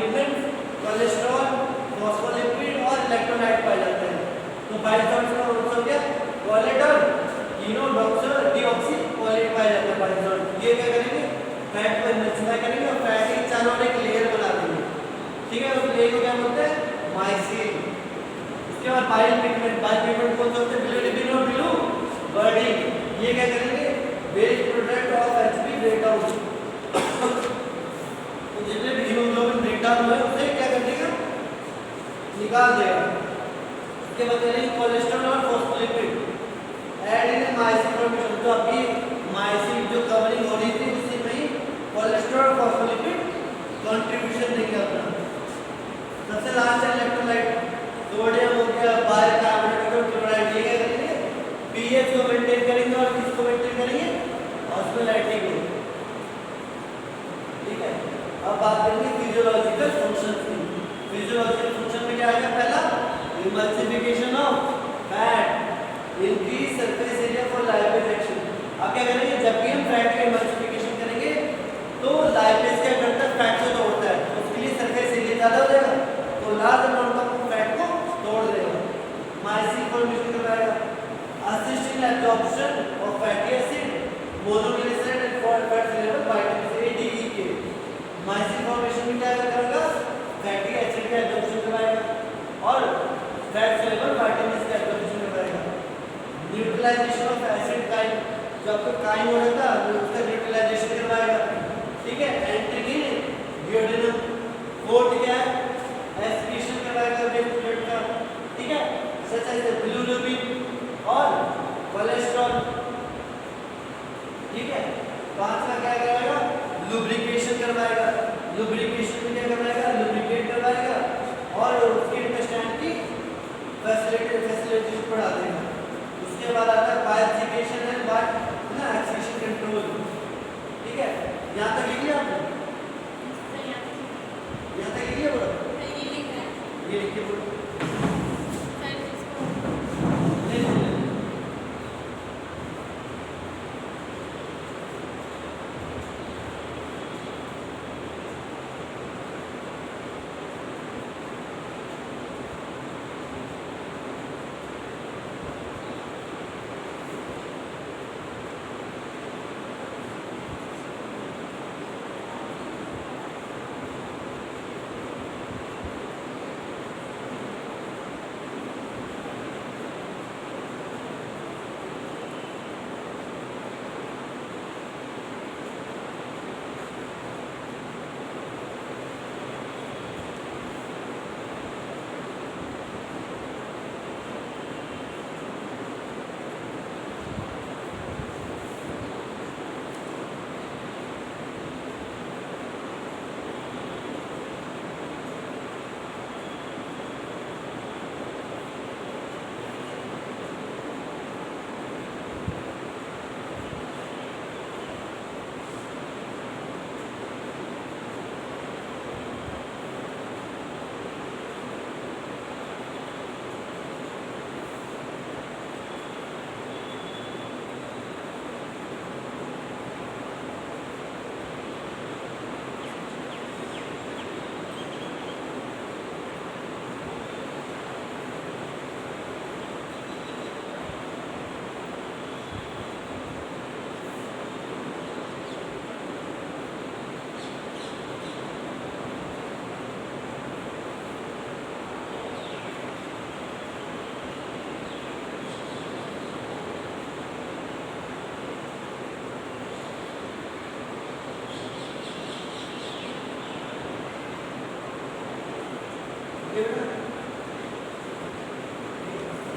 Pigment, cholesterol, phospholipid और electrolyte पाए जाते हैं। तो बाइल सॉल्ट्स का रूप हो गया कॉलेट और डीऑक्सीकोलेट पाए जाते हैं बाइल सॉल्ट। ये क्या करेंगे, फैट को एनर्जीफाई करेंगे और फैट के चारों ओर एक लेयर बना देंगे, ठीक है। उस लेयर को क्या बोलते हैं, माइसिन। इसके बाद बाइल पिगमेंट कौन सा होता है, बिलिरुबिन और बिलिरुबिन। ये क्या करेंगे, waste product of Hb breakdown. तो जितने भी हीमोग्लोबिन ब्रेकडाउन हुए उसे क्या कर देगा, निकाल देगा। इसके बाद करेंगे कोलेस्ट्रॉल और फॉस्फोलिपिड ऐड इन माइसिन फॉर्मेशन। तो अभी माइसिन जो कवरिंग हो रही थी उसी में ही कोलेस्ट्रॉल और फॉस्फोलिपिड कंट्रीब्यूशन देंगे अपना। सबसे लास्ट है इलेक्ट्रोलाइट, सोडियम हो गया, बाइकार्बोनेट और क्लोराइड। ये क्या करेंगे, पीएच को मेंटेन करेंगे और किसको मेंटेन करेंगे, ऑस्मोलाइटिक को, ठीक है। अब बात करेंगे फिजियोलॉजिकल फंक्शंस की। फिजियोलॉजिकल फंक्शन में क्या आएगा, पहला emulsification of fat, increase surface area for lipase action. अब क्या करेंगे, जब भी हम फैट का इमल्सिफिकेशन करेंगे तो लाइपेज क्या करता है, फैट को तोड़ता है, तो उसके लिए सरफेस एरिया ज्यादा हो जाएगा, तो लार्ज अमाउंट ऑफ फैट को तोड़ देगा, माइसिन फॉर्मेशन करवाएगा। Assist in absorption of fatty acid, monoglyceride and fat soluble vitamin A, D, E K. Micelle formation में क्या करेगा, फैटी एसिड का एब्जॉर्प्शन करवाएगा और फैट सॉल्युबल विटामिन का एब्जॉर्प्शन करवाएगा। न्यूट्रलाइजेशन ऑफ एसिड काइन, जो आपका काइन हो रहा था उसका न्यूट्रलाइजेशन करवाएगा, ठीक है। Entry in डियोडेनम। फोर्थ क्या है, एस्पिरेशन करवाएगा वेस्ट प्रोडक्ट का, ठीक है, सच एज बिलिरुबिन और कोलेस्ट्रॉल, ठीक है। पांचवा क्या करवाएगा, लुब्रिकेशन करवाएगा। लुब्रिकेशन में क्या करवाएगा, लुब्रिकेट करवाएगा और उसके इंटेस्टाइन की फैसिलिटीज बढ़ा देगा। उसके बाद आता है बायोसिकेशन एंड एक्सक्रीशन कंट्रोल, ठीक है। यहाँ तक लिख लिया आपने, यहाँ तक लिख लिया बोलो, ये लिखिए बोलो।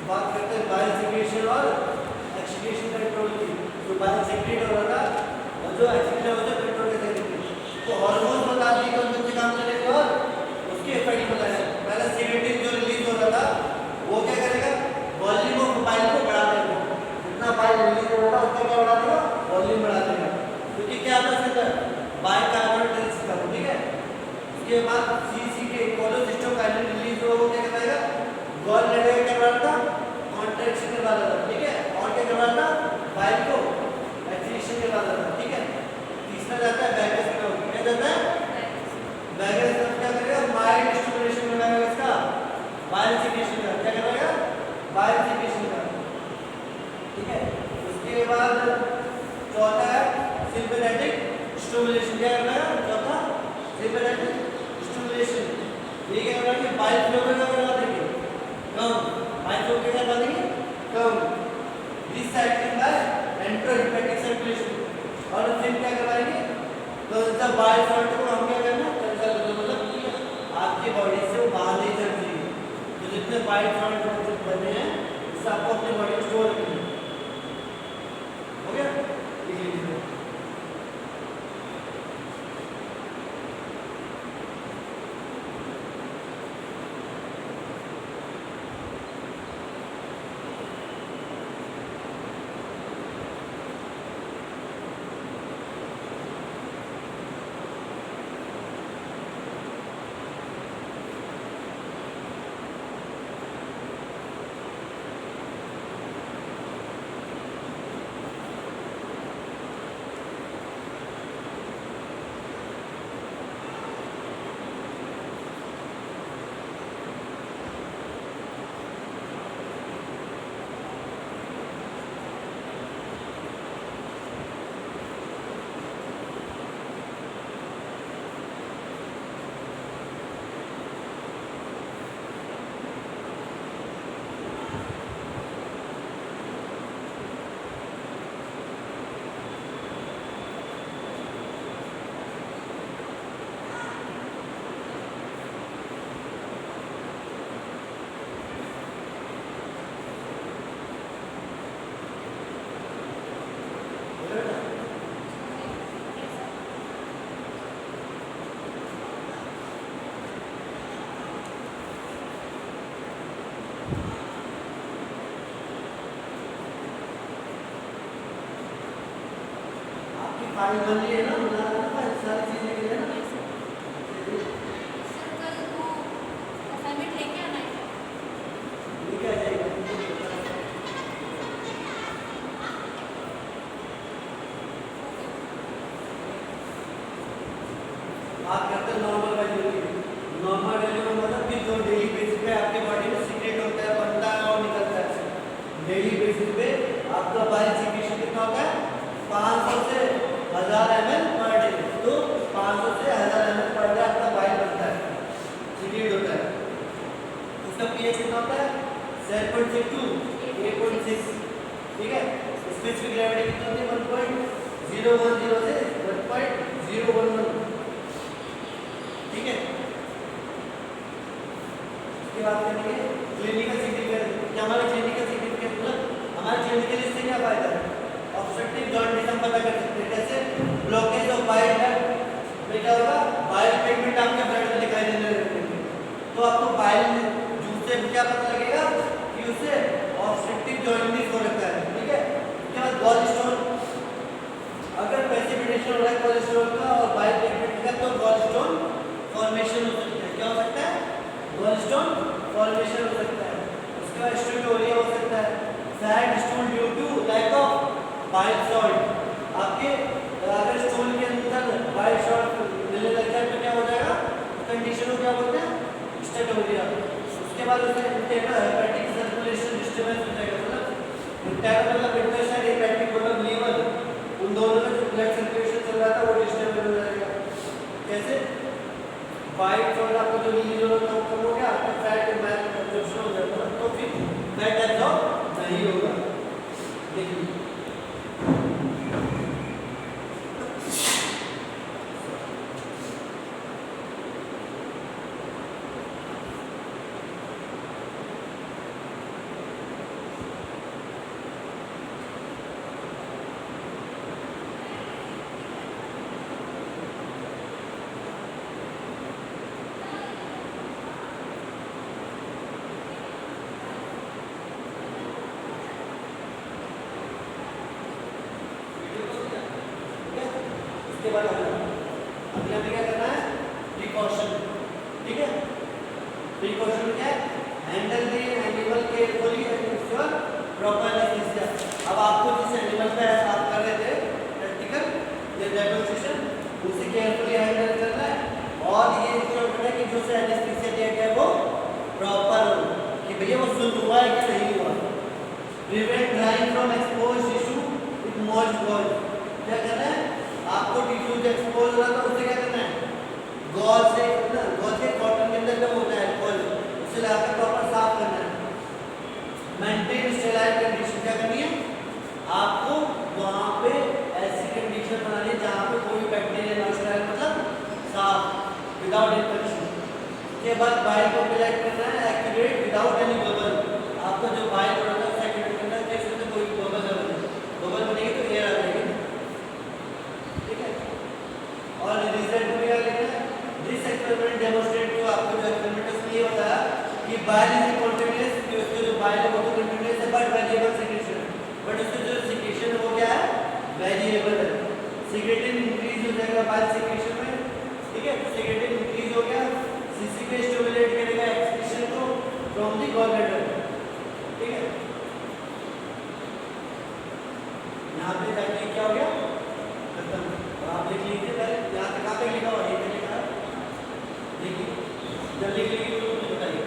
बात करते हैं बायोसिक्रेशन और एक्सक्रीशन कंट्रोल की। जो बायोसिक्रेट हो रहा था और जो एक्सक्रीट हो रहा था कंट्रोल कैसे करेंगे, तो हार्मोन बता दिए कौन कौन से काम करेंगे और उसके इफेक्ट बताया। पहले सेक्रेटिन जो रिलीज हो रहा था वो क्या करेगा, वॉल्यूम ऑफ पाइल को बढ़ा देगा, जितना पाइल रिलीज हो रहा था उसका क्या बढ़ा देगा, वॉल्यूम बढ़ा देगा, क्योंकि क्या आता है इसके बाइकार्बोनेट सिस्टम, ठीक है। उसके बाद सीसी के कोलोसिस्टोकाइनिन रिलीज हो, वो क्या कराएगा, गॉल ब्लैडर क्या कर रहा था, कॉन्ट्रैक्शन करवा रहा था, ठीक है, और क्या कर रहा था, पाइल को एक्सक्रीशन करवा रहा था, ठीक है। तीसरा जाता है वैगस नर्व, क्या जाता है वैगस नर्व, क्या करेगा ठीक है बेटा, कि बाइल फ्लो में क्या करवा देंगे, कम, बाइल फ्लो क्या करवा देंगे, कम, रिसाइक्लिंग बाय एंटरोहेपेटिक सर्कुलेशन। और फिर क्या करवाएंगे, तो जब बाइल फ्लो को हम क्या करना, मतलब कि आपकी बॉडी से वो बाहर नहीं चल रही है, तो जितने बाइल फ्लो बने हैं उससे आपको अपनी बॉडी में स्टोर करना है। हो गया, ठीक है। फाइल बन रही है ना, बना रहा है सारी चीजें के लिए ना। सर कल वो असाइनमेंट लेके आना है। लेके आ जाएगा। आप करते हैं नॉर्मल वैल्यू की, नॉर्मल वैल्यू में मतलब कि जो डेली बेसिस पे आपकी बॉडी में सीक्रेट होता है, बनता है और निकलता है, डेली बेसिस पे आपका बाइल सीक्रेशन कितना होता है, 500 से 1000 ml पर डे। तो 500 से 1000 ml पर डे आपका बाइल बनता है, सीक्रेट होता है। उसका पीएच कितना होता है, 7.6 to 8.6। ठीक है, स्पेसिफिक ग्रेविटी कितनी होती है, 1.010 से 1.011। ठीक है, इसके बाद करेंगे क्लिनिकल सिग्निफिकेंस। क्या हमारा क्लिनिकल सिग्निफिकेंस, मतलब हमारे क्लिनिकल इससे क्या फायदा है, ऑब्स्ट्रक्टिव जॉन्डिस हम पता कर सकते हैं कैसे, ब्लॉकेज ऑफ बाइल डक्ट में क्या होगा, बाइल पिगमेंट आपके ब्लड में दिखाई देने लगेंगे, तो आपको बाइल जूस से क्या पता लगेगा कि उससे ऑब्स्ट्रक्टिव जॉन्डिस हो रखा है। ठीक है, उसके बाद गॉल स्टोन, अगर प्रेसिपिटेशन हो रहा है कोलेस्ट्रॉल का और बाइल पिगमेंट का, तो गॉल स्टोन फॉर्मेशन हो सकता है। क्या हो सकता है, गॉल स्टोन फॉर्मेशन हो सकता है। उसके बाद स्टूटोरिया हो सकता है, fat stool due to lack of bile salt. आपके अगर स्टूल के अंदर बाइल सॉल्ट मिलने लग जाए तो क्या हो जाएगा, कंडीशन को क्या बोलते हैं, स्टूटोरिया। उसके बाद उसमें हेपेटिक सर्कुलेशन डिस्टर्बेंस हो जाएगा, मतलब इंटरनल हेपेटिक मतलब लीवर, उन दोनों में जो ब्लड सर्कुलेशन चल रहा था वो डिस्टर्ब हो जाएगा। कैसे, बाइल सॉल्ट आपको जो लीवर होता है वो कम हो गया, आपका फैट मैल एब्जॉर्प्शन हो जाएगा, तो फिर फैट एब्जॉर्ब नहीं होगा। देखिए इसके बाद अगला में क्या करना है, प्रिकॉशन। ठीक है, प्रिकॉशन क्या है, handle the animal carefully and ensure proper anaesthesia. अब आपको जिस एनिमल पे आप कर रहे थे प्रैक्टिकल या डेमोंस्ट्रेशन, उसे केयरफुली हैंडल करना है और ये इंश्योर करना है कि जो से एनेस्थीसिया दिया गया है वो प्रॉपर हो, कि भैया वो शुद्ध हुआ है कि नहीं हुआ। Prevent drying from exposed tissue with moist gauze. क्या करना है, आपको टिश्यू जो एक्सपोज हो रहा था उससे क्या करना है, गॉज से, गॉज के कॉटन के अंदर जब लाकर प्रॉपर साफ करना है। मेंटेन स्टेराइल कंडीशन क्या करनी है आपको, वहां पे ऐसी कंडीशन बनानी है जहां पे कोई बैक्टीरिया ना, स्टेराइल मतलब साफ विदाउट इन्फेक्शन। उसके बाद बाइल को कलेक्ट करना है एक्यूरेट विदाउट एनी बबल। आपका जो बाइल प्रोडक्ट है उसे एक्यूरेट करना है जिसमें से कोई बबल ना बने, बबल बनेगी तो एयर आ जाएगी, ठीक है। और रिजल्ट में क्या लिखना है, दिस एक्सपेरिमेंट डेमोंस्ट्रेट, जो आपको जो एक्सपेरिमेंट है उसमें ये बताया कि बाइल इज कंटीन्यूअस, कि उसका जो बाइल है वो तो कंटीन्यूअस है बट वेरिएबल सीक्रेशन, बट उसका जो सीक्रेशन वो क्या है वेरिएबल है। सीक्रेटिन इंक्रीज हो जाएगा बाइल सीक्रेशन में, ठीक है। तो सीक्रेटिन इंक्रीज हो गया, सीसी पे स्टिमुलेट करेगा एक्सक्रीशन को फ्रॉम द गॉल ब्लैडर, ठीक है। यहाँ पे जाके क्या हो गया खत्म। और आप लिख लीजिए पहले यहाँ तक कहाँ पे लिखा हुआ है, ये पे लिखा है, देखिए जल्दी लिख लीजिए तो बताइए।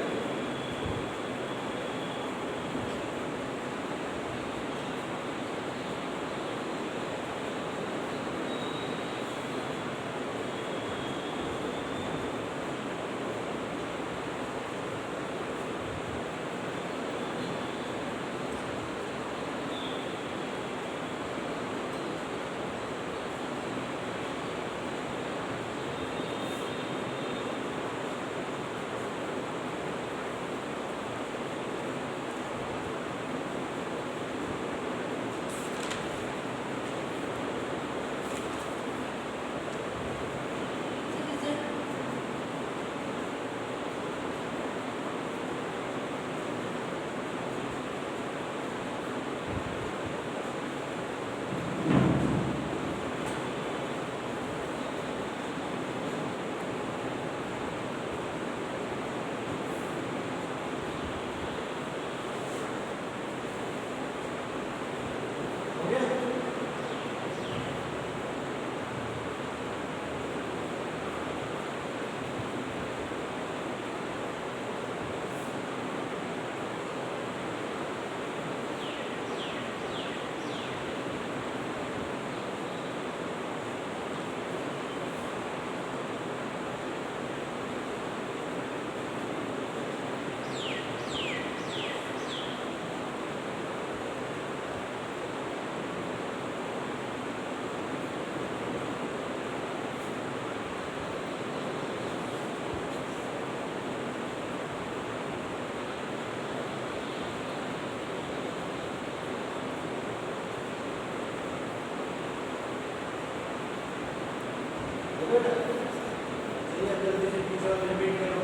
चलिए अब जल्दी से पूछो, रिपीट करो।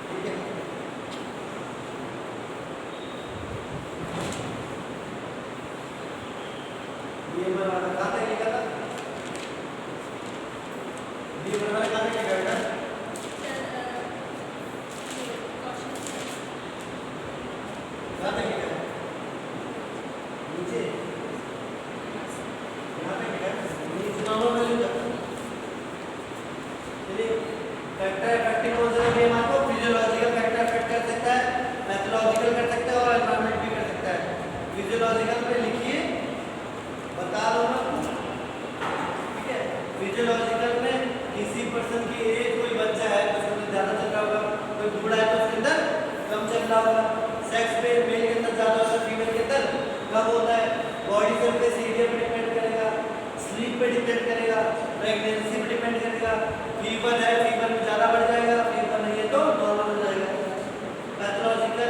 ठीक है, ये बना कहाँ तक लिखा था, ये बना कहाँ तक लिखा था, कहाँ तक लिखा है नीचे, यहाँ पे लिखा है नीचे नॉर्मल वैल्यू तक। चलिए फैक्टर इफेक्टिव कौन सा है, आपको फिजियोलॉजिकल फैक्टर इफेक्ट कर सकता है, मैथोलॉजिकल कर सकता है और एनवायरनमेंट भी कर सकता है। फिजियोलॉजिकल पे लिखिए, बता दो ना, ठीक है। फिजियोलॉजिकल में किसी पर्सन की एज, कोई बच्चा है तो उसके अंदर ज़्यादा चल रहा होगा, कोई बूढ़ा है तो उसके अंदर कम चल रहा होगा। सेक्स पे मेल के अंदर ज़्यादा होता है, फीमेल के अंदर कम होता है। बॉडी सर्फेस एरिया पे डिपेंड करेगा, स्लीप पे डिपेंड करेगा, प्रेगनेंसी पे डिपेंड करेगा। फीवर है, फीवर में ज़्यादा बढ़ जाएगा, फीवर नहीं है तो नॉर्मल हो जाएगा। पैथोलॉजिकल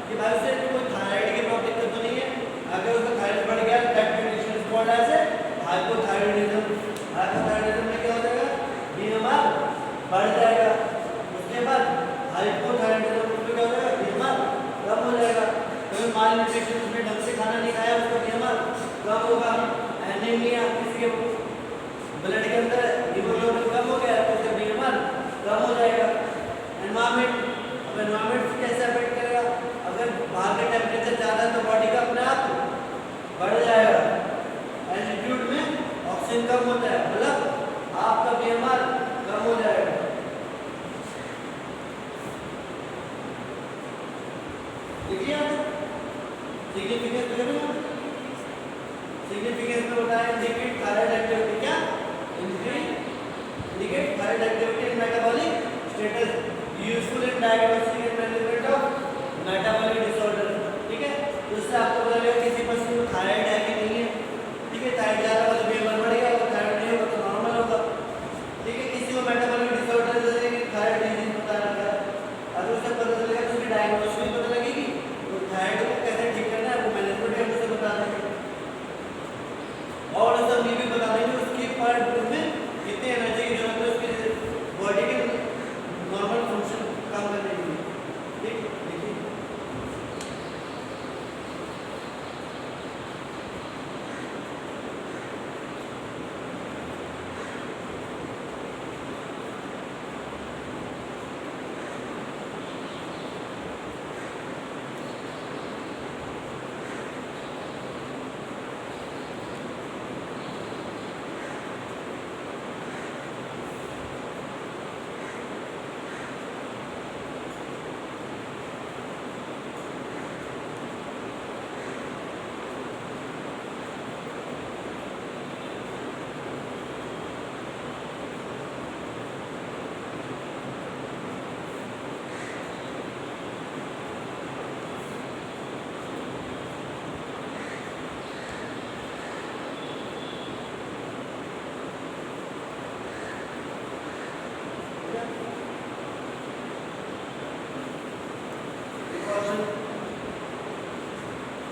कि भाई उसे कोई थायराइड की प्रॉब्लम दिक्कत तो नहीं है, अगर उसका थायराइड बढ़ गया that condition is called as hypothyroidism. Hypothyroidism में क्या हो जाएगा, बीएमआर बढ़ जाएगा। उसके बाद हाइपोथायराइडिज्म में क्या हो जाएगा, बीएमआर कम हो जाएगा। कोई माल न्यूट्रिशन, उसने ढंग से खाना नहीं खाया, उसका बीएमआर कम होगा। एनीमिया, किसी के ब्लड के अंदर हीमोग्लोबिन कम हो गया तो उसका बीएमआर कम हो जाएगा। एनवायरनमेंट, अब एनवायरनमेंट कैसे अफेक्ट करेगा, अगर बाहर का टेम्परेचर ज़्यादा है तो बॉडी का अपने आप बढ़ जाएगा। एल्टीट्यूड में ऑक्सीजन कम होता है, मतलब आपका बीएमआर कम हो जाएगा। देखिए सिग्निफिकेंस में बताया इंडिकेट थायराइड एक्टिविटी क्या indicate thyroid activity and metabolic status, useful in diagnostic and management of metabolic disorder. ठीक है, तो इससे आपको पता लगेगा किसी पर्सन को थायराइड है कि नहीं है. ठीक है, थायराइड ज्यादा होगा तो बीएमआर बढ़ेगा, और थायराइड नहीं होगा तो नॉर्मल होगा. ठीक है, किसी को मेटाबॉलिक डिसऑर्डर जैसे कि थायराइड डिजीज बता रखा है, अगर उससे पता चलेगा तो उसकी डायग्नोसिस भी पता लगेगी, तो थायराइड को कैसे ठीक करना है वो मैनेजमेंट हम उसे बता देंगे, और सब ये भी बता देंगे उसकी पर डे में कितनी एनर्जी की जरूरत है उसकी बॉडी के नॉर्मल फंक्शन काम करने के लिए. ठीक, देखिए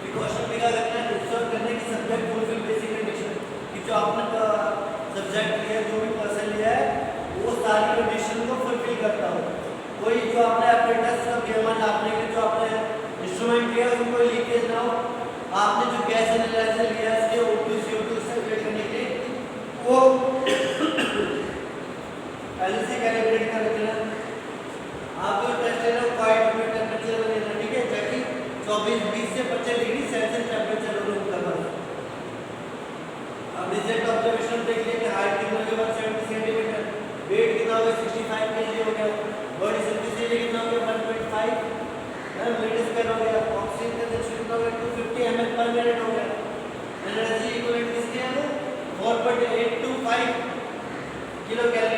प्रिकॉशन भी क्या रखना है, डिस्टर्ब करने की सब्जेक्ट फुलफिल बेसिक कंडीशन कि जो आपने सब्जेक्ट लिया जो भी पर्सन लिया है वो सारी कंडीशन को फुलफिल करता हो. कोई जो आपने एपरेटस का बीएमआर नापने के जो आपने इंस्ट्रूमेंट लिया उसमें कोई लीकेज ना हो. आपने जो गैस एनालाइजर लिया है उसके O2 CO2 सेपरेट करने के लिए वो पहले से कैलिब्रेट कर रखना. आप जो टेस्ट ले रहे हो क्वाइट में टेंपरेचर लेना. ठीक है, ताकि 24-20 से 25 डिग्री सेल्सियस टेंपरेचर रूम का बस. अब रिजल्ट ऑब्जर्वेशन देख लिए कि हाइट कितना हो गया 170 सेंटीमीटर, वेट कितना हो गया 65 केजी हो गया, बॉडी सरफेस एरिया कितना हो गया 1.5 मीटर स्क्वायर हो गया, ऑक्सीजन कंजम्पशन कितना हो गया 250 ml पर मिनट हो गया, एनर्जी इक्विवेलेंट किसकी है वो 4.825 किलो कैलोरी